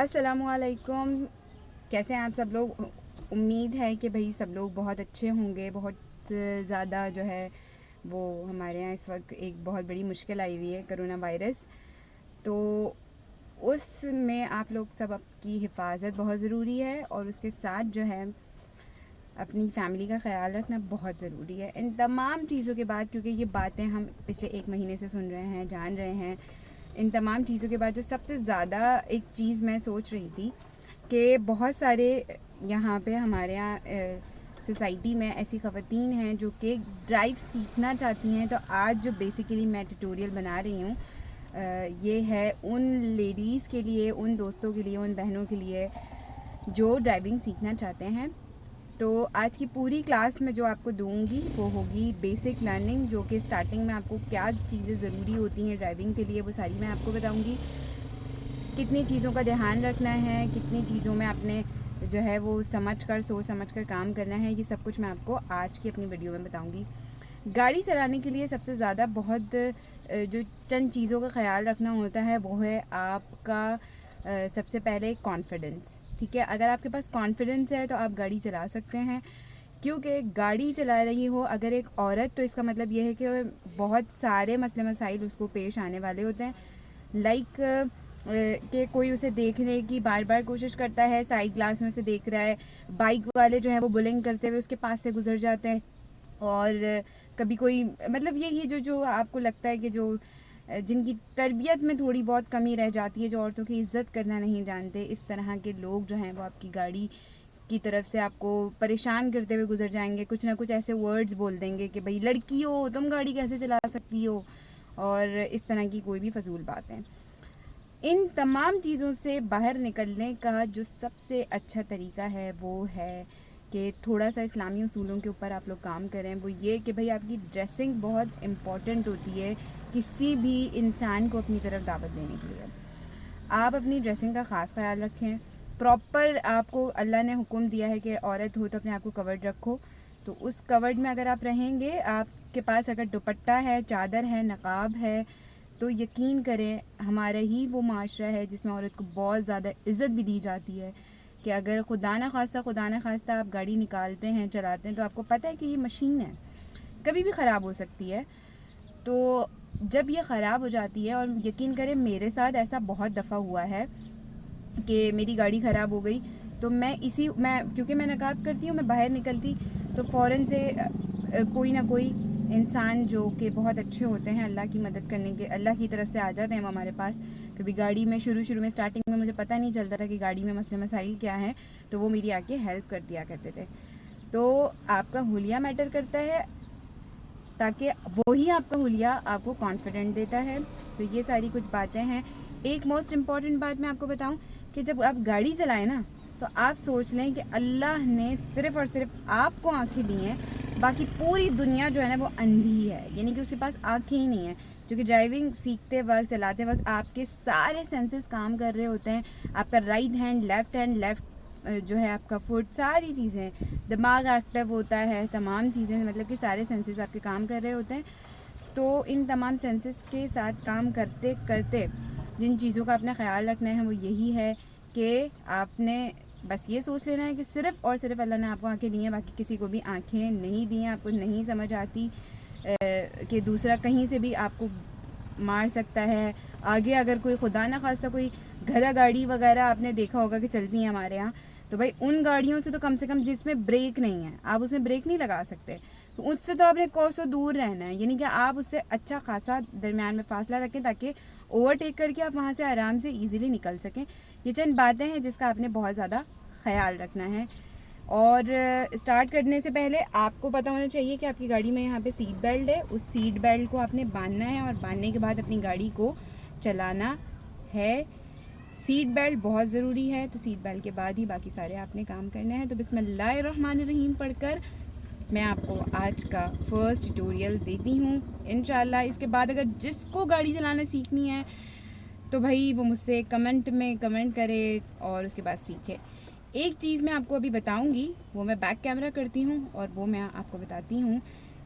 अस्सलामुअलैकुम। कैसे हैं आप सब लोग? उम्मीद है कि भाई सब लोग बहुत अच्छे होंगे। बहुत ज़्यादा जो है वो हमारे यहाँ इस वक्त एक बहुत बड़ी मुश्किल आई हुई है, कोरोना वायरस। तो उसमें आप लोग सब आपकी हिफाजत बहुत ज़रूरी है और उसके साथ जो है अपनी फैमिली का ख्याल रखना बहुत ज़रूरी है। इन तमाम चीज़ों के बाद, क्योंकि ये बातें हम पिछले 1 महीने से सुन रहे हैं, जान रहे हैं, इन तमाम चीज़ों के बाद जो सबसे ज़्यादा एक चीज़ मैं सोच रही थी कि बहुत सारे यहाँ पे हमारे यहाँ सोसाइटी में ऐसी ख़वातीन हैं जो कि ड्राइव सीखना चाहती हैं। तो आज जो बेसिकली मैं ट्यूटोरियल बना रही हूँ ये है उन लेडीज़ के लिए, उन दोस्तों के लिए, उन बहनों के लिए जो ड्राइविंग सीखना चाहते हैं। तो आज की पूरी क्लास में जो आपको दूंगी वो होगी बेसिक लर्निंग, जो कि स्टार्टिंग में आपको क्या चीज़ें ज़रूरी होती हैं ड्राइविंग के लिए वो सारी मैं आपको बताऊंगी। कितनी चीज़ों का ध्यान रखना है, कितनी चीज़ों में आपने जो है वो सोच समझ कर काम करना है, ये सब कुछ मैं आपको आज की अपनी वीडियो में बताऊंगी। गाड़ी चलाने के लिए सबसे ज़्यादा बहुत जो चंद चीज़ों का ख्याल रखना होता है वो है आपका सबसे पहले कॉन्फिडेंस। ठीक है, अगर आपके पास कॉन्फिडेंस है तो आप गाड़ी चला सकते हैं। क्योंकि गाड़ी चला रही हो अगर एक औरत, तो इसका मतलब ये है कि बहुत सारे मसले मसाइल उसको पेश आने वाले होते हैं। लाइक कि कोई उसे देखने की बार बार कोशिश करता है, साइड ग्लास में से देख रहा है, बाइक वाले जो है वो बुलिंग करते हुए उसके पास से गुजर जाते हैं, और कभी कोई मतलब यही जो जो आपको लगता है कि जो जिनकी तरबियत में थोड़ी बहुत कमी रह जाती है, जो औरतों की इज़्ज़त करना नहीं जानते, इस तरह के लोग जो हैं वो आपकी गाड़ी की तरफ से आपको परेशान करते हुए गुजर जाएंगे। कुछ ना कुछ ऐसे वर्ड्स बोल देंगे कि भाई लड़की हो तुम गाड़ी कैसे चला सकती हो, और इस तरह की कोई भी फजूल बातें। इन तमाम चीज़ों से बाहर निकलने का जो सबसे अच्छा तरीका है वो है कि थोड़ा सा इस्लामी उसूलों के ऊपर आप लोग काम करें। वो ये कि भाई आपकी ड्रेसिंग बहुत इम्पॉर्टेंट होती है किसी भी इंसान को अपनी तरफ दावत देने के लिए। आप अपनी ड्रेसिंग का ख़ास ख्याल रखें। प्रॉपर आपको अल्लाह ने हुक्म दिया है कि औरत हो तो अपने आप को कवर्ड रखो। तो उस कवर्ड में अगर आप रहेंगे, आपके पास अगर दुपट्टा है, चादर है, नकाब है, तो यकीन करें हमारा ही वो माशरा है जिसमें औरत को बहुत ज़्यादा इज़्ज़त भी दी जाती है कि अगर खुदा न खास्ता आप गाड़ी निकालते हैं, चलाते हैं, तो आपको पता है कि ये मशीन है, कभी भी ख़राब हो सकती है। तो जब ये ख़राब हो जाती है, और यकीन करें मेरे साथ ऐसा बहुत दफ़ा हुआ है कि मेरी गाड़ी ख़राब हो गई, तो मैं क्योंकि मैं नकाब करती हूँ, मैं बाहर निकलती तो फ़ौरन से कोई ना कोई इंसान जो कि बहुत अच्छे होते हैं, अल्लाह की मदद करने के, अल्लाह की तरफ से आ जाते हैं वो हमारे पास। कभी गाड़ी में शुरू में स्टार्टिंग में मुझे पता नहीं चलता था कि गाड़ी में मसले मसाइल क्या हैं, तो वो मेरी आके हेल्प कर दिया करते थे। तो आपका हुलिया मैटर करता है, ताकि वही आपका हुलिया आपको कॉन्फिडेंट देता है। तो ये सारी कुछ बातें हैं। एक मोस्ट इम्पॉर्टेंट बात मैं आपको बताऊं कि जब आप गाड़ी चलाएं ना, तो आप सोच लें कि अल्लाह ने सिर्फ़ और सिर्फ आपको आंखें दी हैं, बाकी पूरी दुनिया जो है ना वो अंधी है, यानी कि उसके पास आंखें ही नहीं है। क्योंकि ड्राइविंग सीखते वक्त, चलाते वक्त आपके सारे सेंसेस काम कर रहे होते हैं। आपका राइट हैंड, लेफ़्ट जो है आपका फुट, सारी चीज़ें, दिमाग एक्टिव होता है, तमाम चीज़ें, मतलब कि सारे सेंसेस आपके काम कर रहे होते हैं। तो इन तमाम सेंसेस के साथ काम करते करते जिन चीज़ों का आपने ख्याल रखना है वो यही है कि आपने बस ये सोच लेना है कि सिर्फ़ और सिर्फ अल्लाह ने आपको आंखें दी हैं, बाकी किसी को भी आंखें नहीं दी हैं। आपको नहीं समझ आती कि दूसरा कहीं से भी आपको मार सकता है। आगे अगर कोई खुदा ना खास्ता कोई गधा गाड़ी वगैरह आपने देखा होगा कि चलती हैं हमारे यहाँ, तो भाई उन गाड़ियों से तो कम से कम जिसमें ब्रेक नहीं है, आप उसमें ब्रेक नहीं लगा सकते, तो उससे तो आपने कोसों दूर रहना है। यानी कि आप उससे अच्छा खासा दरमियान में फासला रखें ताकि ओवरटेक करके आप वहाँ से आराम से ईज़िली निकल सकें। ये चंद बातें हैं जिसका आपने बहुत ज़्यादा ख्याल रखना है। और स्टार्ट करने से पहले आपको पता होना चाहिए कि आपकी गाड़ी में यहाँ पे सीट बेल्ट है। उस सीट बेल्ट को आपने बांधना है और बांधने के बाद अपनी गाड़ी को चलाना है। सीट बेल्ट बहुत ज़रूरी है, तो सीट बेल्ट के बाद ही बाकी सारे आपने काम करने हैं। तो बिस्मिल्लाहिर्रहमानिर्रहीम पढ़कर मैं आपको आज का फर्स्ट ट्यूटोरियल देती हूँ इंशाल्लाह। इसके बाद अगर जिसको गाड़ी चलाना सीखनी है तो भाई वो मुझसे कमेंट में कमेंट करे और उसके बाद सीखे। एक चीज़ मैं आपको अभी बताऊंगी, वो मैं बैक कैमरा करती हूँ और वो मैं आपको बताती हूँ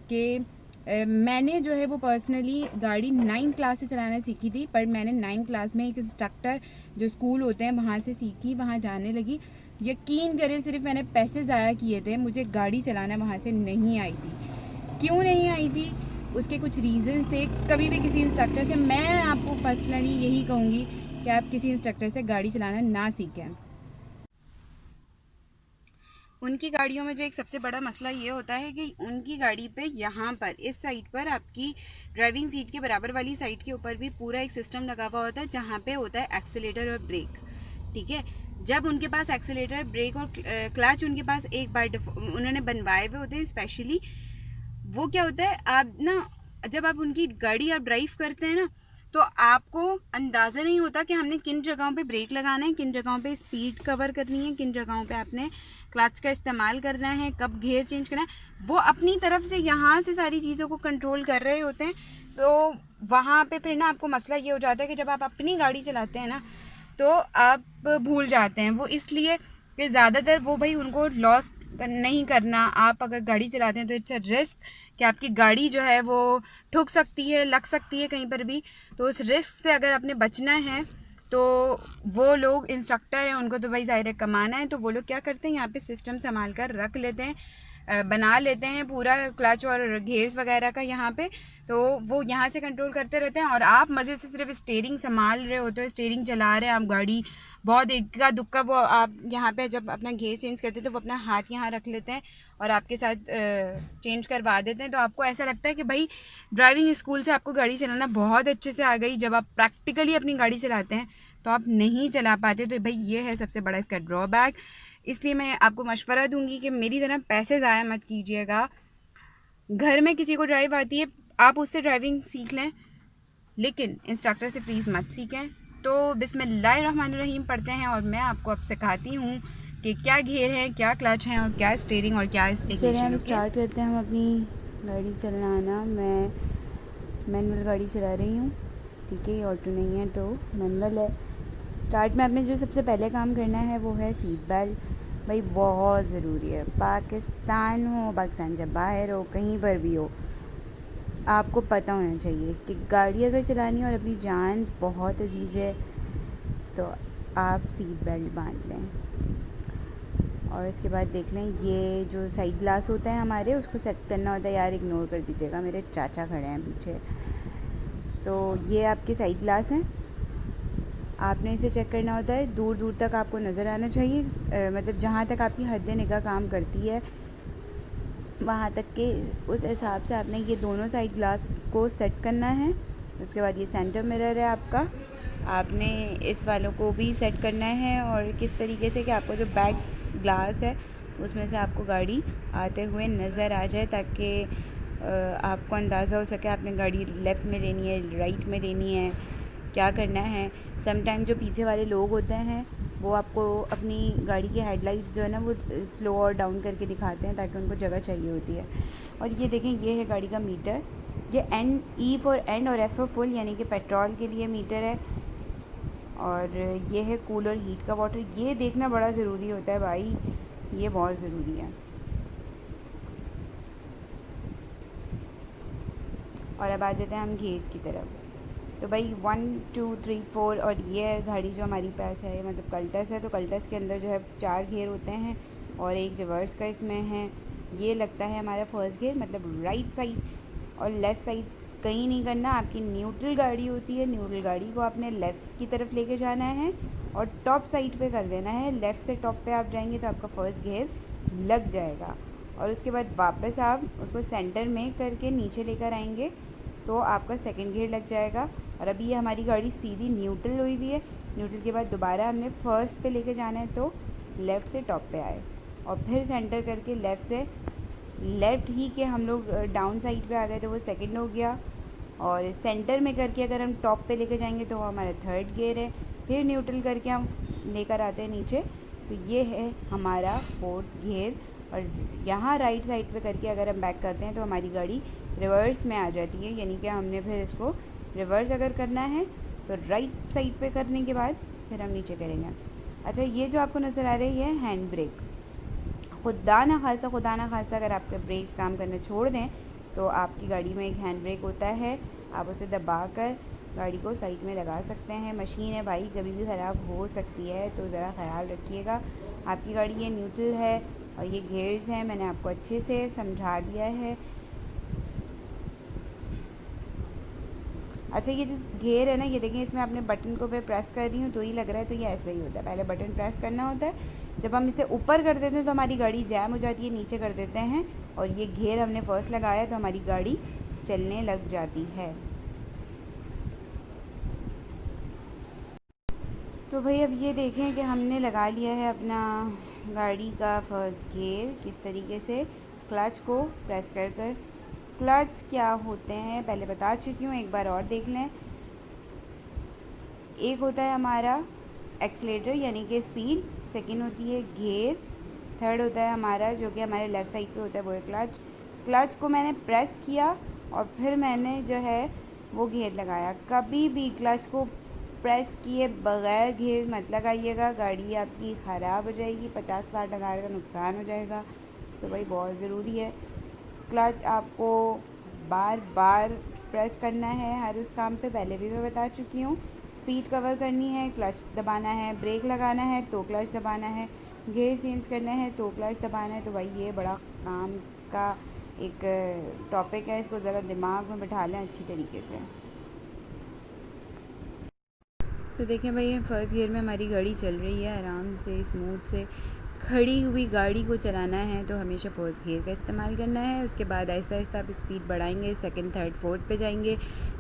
कि मैंने जो है वो पर्सनली गाड़ी 9th क्लास से चलाना सीखी थी, पर मैंने 9th क्लास में एक इंस्ट्रक्टर जो स्कूल होते हैं वहाँ से सीखी, वहाँ जाने लगी। यकीन करें सिर्फ मैंने पैसे ज़ाया किए थे, मुझे गाड़ी चलाना वहाँ से नहीं आई थी। क्यों नहीं आई थी, उसके कुछ रीज़न्स थे। कभी भी किसी इंस्ट्रक्टर से, मैं आपको पर्सनली यही कहूँगी कि आप किसी इंस्ट्रक्टर से गाड़ी चलाना ना सीखें। उनकी गाड़ियों में जो एक सबसे बड़ा मसला ये होता है कि उनकी गाड़ी पे यहाँ पर इस साइड पर आपकी ड्राइविंग सीट के बराबर वाली साइड के ऊपर भी पूरा एक सिस्टम लगा हुआ होता है जहाँ पे होता है एक्सीलेटर और ब्रेक। ठीक है, जब उनके पास एक्सीलेटर, ब्रेक और क्लच उनके पास एक बार उन्होंने बनवाए हुए होते हैं स्पेशली, वो क्या होता है, आप ना जब आप उनकी गाड़ी आप ड्राइव करते हैं ना, तो आपको अंदाज़ा नहीं होता कि हमने किन जगहों पे ब्रेक लगाना है, किन जगहों पे स्पीड कवर करनी है, किन जगहों पे आपने क्लच का इस्तेमाल करना है, कब गियर चेंज करना है। वो अपनी तरफ से यहाँ से सारी चीज़ों को कंट्रोल कर रहे होते हैं। तो वहाँ पे फिर ना आपको मसला ये हो जाता है कि जब आप अपनी गाड़ी चलाते हैं ना, तो आप भूल जाते हैं। वो इसलिए कि ज़्यादातर वो भाई उनको लॉस नहीं करना। आप अगर गाड़ी चलाते हैं तो इट्स अ रिस्क कि आपकी गाड़ी जो है वो ठुक सकती है, लग सकती है कहीं पर भी। तो उस रिस्क से अगर आपने बचना है तो वो लोग इंस्ट्रक्टर हैं, उनको तो भाई ज़ाहिर है कमाना है, तो वो लोग क्या करते हैं, यहाँ पे सिस्टम संभाल कर रख लेते हैं, बना लेते हैं पूरा क्लच और गियर्स वगैरह का यहाँ पे। तो वो यहाँ से कंट्रोल करते रहते हैं और आप मज़े से सिर्फ स्टीयरिंग संभाल रहे होते हो, स्टीयरिंग चला रहे हैं आप गाड़ी। बहुत इक्का दुक्का वो आप यहाँ पे जब अपना गियर चेंज करते हैं तो वो अपना हाथ यहाँ रख लेते हैं और आपके साथ चेंज करवा देते हैं। तो आपको ऐसा लगता है कि भाई ड्राइविंग स्कूल से आपको गाड़ी चलाना बहुत अच्छे से आ गई। जब आप प्रैक्टिकली अपनी गाड़ी चलाते हैं तो आप नहीं चला पाते। तो भाई ये है सबसे बड़ा इसका ड्रॉबैक। इसलिए मैं आपको मशवरा दूंगी कि मेरी तरह पैसे ज़ाया मत कीजिएगा। घर में किसी को ड्राइव आती है, आप उससे ड्राइविंग सीख लें, लेकिन इंस्ट्रक्टर से प्लीज़ मत सीखें। तो बिस्मिल्लाहिर्रहमानिर्रहीम पढ़ते हैं और मैं आपको अब सिखाती हूँ कि क्या गियर है, क्या क्लच है और क्या स्टीयरिंग और क्या चलिए इग्निशन। हम स्टार्ट करते हैं हम अपनी गाड़ी चलाना। मैं मैनुअल गाड़ी चला रही हूँ, ठीक है, ये ऑटो नहीं है तो मैनुअल है। स्टार्ट में आपने जो सबसे पहले काम करना है वो है सीट बेल्ट। भाई बहुत ज़रूरी है, पाकिस्तान हो, पाकिस्तान से बाहर हो, कहीं पर भी हो, आपको पता होना चाहिए कि गाड़ी अगर चलानी है और अपनी जान बहुत अजीज़ है तो आप सीट बेल्ट बांध लें। और इसके बाद देख लें, ये जो साइड ग्लास होता है हमारे, उसको सेट करना होता है। यार इग्नोर कर दीजिएगा, मेरे चाचा खड़े हैं पीछे। तो ये आपके साइड ग्लास हैं, आपने इसे चेक करना होता है। दूर दूर तक आपको नज़र आना चाहिए, मतलब जहाँ तक आपकी हद निगाह काम करती है वहाँ तक के उस हिसाब से आपने ये दोनों साइड ग्लास को सेट करना है। उसके बाद ये सेंटर मिरर है आपका, आपने इस वालों को भी सेट करना है। और किस तरीके से कि आपको जो बैक ग्लास है उसमें से आपको गाड़ी आते हुए नज़र आ जाए, ताकि आपको अंदाज़ा हो सके आपने गाड़ी लेफ़्ट में लेनी है, राइट में लेनी है, क्या करना है। समटाइम जो पीछे वाले लोग होते हैं वो आपको अपनी गाड़ी की हेडलाइट जो है ना वो स्लो और डाउन करके दिखाते हैं ताकि उनको जगह चाहिए होती है। और ये देखें, ये है गाड़ी का मीटर। ये एन, ई फॉर एंड और एफ फॉर फुल, यानी कि पेट्रोल के लिए मीटर है। और ये है कूल और हीट का वाटर। ये देखना बड़ा ज़रूरी होता है भाई, ये बहुत ज़रूरी है। और अब आ जाते हैं हम गियर्स की तरफ। तो भाई 1 2 3 4, और ये गाड़ी जो हमारी पास है मतलब कल्टस है, तो कल्टस के अंदर जो है 4 गियर होते हैं और एक रिवर्स का इसमें है। ये लगता है हमारा फर्स्ट गियर, मतलब राइट साइड और लेफ़्ट साइड कहीं नहीं करना। आपकी न्यूट्रल गाड़ी होती है, न्यूट्रल गाड़ी को आपने लेफ़्ट की तरफ लेके जाना है और टॉप साइड पे कर देना है। लेफ़्ट से टॉप पे आप जाएंगे तो आपका फर्स्ट गियर लग जाएगा। और उसके बाद वापस आप उसको सेंटर में करके नीचे लेकर आएंगे तो आपका सेकंड गियर लग जाएगा। और अभी ये हमारी गाड़ी सीधी न्यूट्रल हुई हुई है। न्यूट्रल के बाद दोबारा हमने फर्स्ट पे लेके जाना है तो लेफ़्ट से टॉप पे आए और फिर सेंटर करके लेफ़्ट से लेफ़्ट ही के हम लोग डाउन साइड पे आ गए तो वो सेकंड हो गया। और सेंटर में करके अगर हम टॉप पे लेके जाएंगे तो वो हमारा थर्ड गियर है। फिर न्यूट्रल करके हम लेकर आते हैं नीचे, तो ये है हमारा फोर्थ गियर। और यहाँ राइट साइड पे करके अगर हम बैक करते हैं तो हमारी गाड़ी रिवर्स में आ जाती है, यानी कि हमने फिर इसको रिवर्स अगर करना है तो राइट साइड पे करने के बाद फिर हम नीचे करेंगे। अच्छा, ये जो आपको नज़र आ रही है हैंड ब्रेक, खुदा ना खास्ता अगर आपके ब्रेक्स काम करना छोड़ दें तो आपकी गाड़ी में एक हैंड ब्रेक होता है, आप उसे दबाकर गाड़ी को साइड में लगा सकते हैं। मशीन है भाई, कभी भी ख़राब हो सकती है, तो ज़रा ख्याल रखिएगा। आपकी गाड़ी ये न्यूट्रल है और ये गियर्स हैं, मैंने आपको अच्छे से समझा दिया है। अच्छा, ये जो गियर है ना, ये देखिए, इसमें अपने बटन को मैं प्रेस कर रही हूँ तो ही लग रहा है, तो ये ऐसे ही होता है। पहले बटन प्रेस करना होता है, जब हम इसे ऊपर कर देते हैं तो हमारी गाड़ी जैम हो जाती है, नीचे कर देते हैं और ये गियर हमने फर्स्ट लगाया तो हमारी गाड़ी चलने लग जाती है। तो भाई अब ये देखें कि हमने लगा लिया है अपना गाड़ी का फर्स्ट गियर, किस तरीके से क्लच को प्रेस कर कर। क्लच क्या होते हैं पहले बता चुकी हूँ, एक बार और देख लें। एक होता है हमारा एक्सीलेटर यानी कि स्पीड, सेकंड होती है गियर, थर्ड होता है हमारा जो कि हमारे लेफ़्ट साइड पे होता है वो है क्लच। क्लच को मैंने प्रेस किया और फिर मैंने जो है वो गियर लगाया। कभी भी क्लच को प्रेस किए बगैर गियर मत लगाइएगा, गाड़ी आपकी ख़राब हो जाएगी, 50-60 हज़ार का नुकसान हो जाएगा। तो भाई बहुत ज़रूरी है, क्लच आपको बार बार प्रेस करना है हर उस काम पे, पहले भी मैं बता चुकी हूँ। स्पीड कवर करनी है, क्लच दबाना है, ब्रेक लगाना है तो क्लच दबाना है, गियर चेंज करना है तो क्लच दबाना है। तो भाई ये बड़ा काम का एक टॉपिक है, इसको ज़रा दिमाग में बिठा लें अच्छी तरीके से। तो देखें भाई, फर्स्ट गियर में हमारी गाड़ी चल रही है आराम से, स्मूथ से। खड़ी हुई गाड़ी को चलाना है तो हमेशा फोर्थ गियर का इस्तेमाल करना है। उसके बाद आहिस्ता आहिस्ता आप स्पीड बढ़ाएंगे, सेकंड, थर्ड, फोर्थ पे जाएंगे।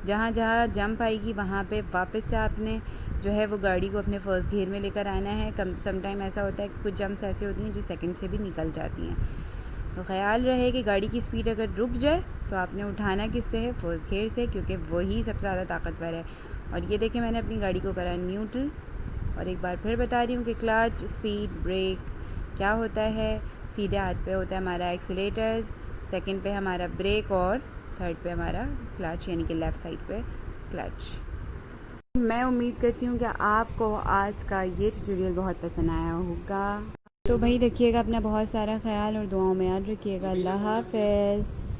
जहाँ जहाँ जंप आएगी वहाँ पे वापस से आपने जो है वो गाड़ी को अपने फर्स्ट गियर में लेकर आना है। सम टाइम ऐसा होता है कि कुछ जंप्स ऐसे होती हैं जो सेकंड से भी निकल जाती हैं, तो ख़्याल रहे कि गाड़ी की स्पीड अगर रुक जाए तो आपने उठाना किससे है, फर्स्ट गियर से, क्योंकि वही सबसे ज़्यादा ताकतवर है। और ये देखिए, मैंने अपनी गाड़ी को करा न्यूट्रल। और एक बार फिर बता रही हूँ कि क्लच, स्पीड, ब्रेक क्या होता है। सीधे हाथ पे होता है हमारा एक्सीलेटर्स, सेकंड पे हमारा ब्रेक और थर्ड पे हमारा क्लच यानी कि लेफ़्ट साइड पे क्लच। मैं उम्मीद करती हूँ कि आपको आज का ये ट्यूटोरियल बहुत पसंद आया होगा। तो भाई रखिएगा अपना बहुत सारा ख्याल और दुआओं में याद रखिएगा। अल्लाह हाफ़िज़।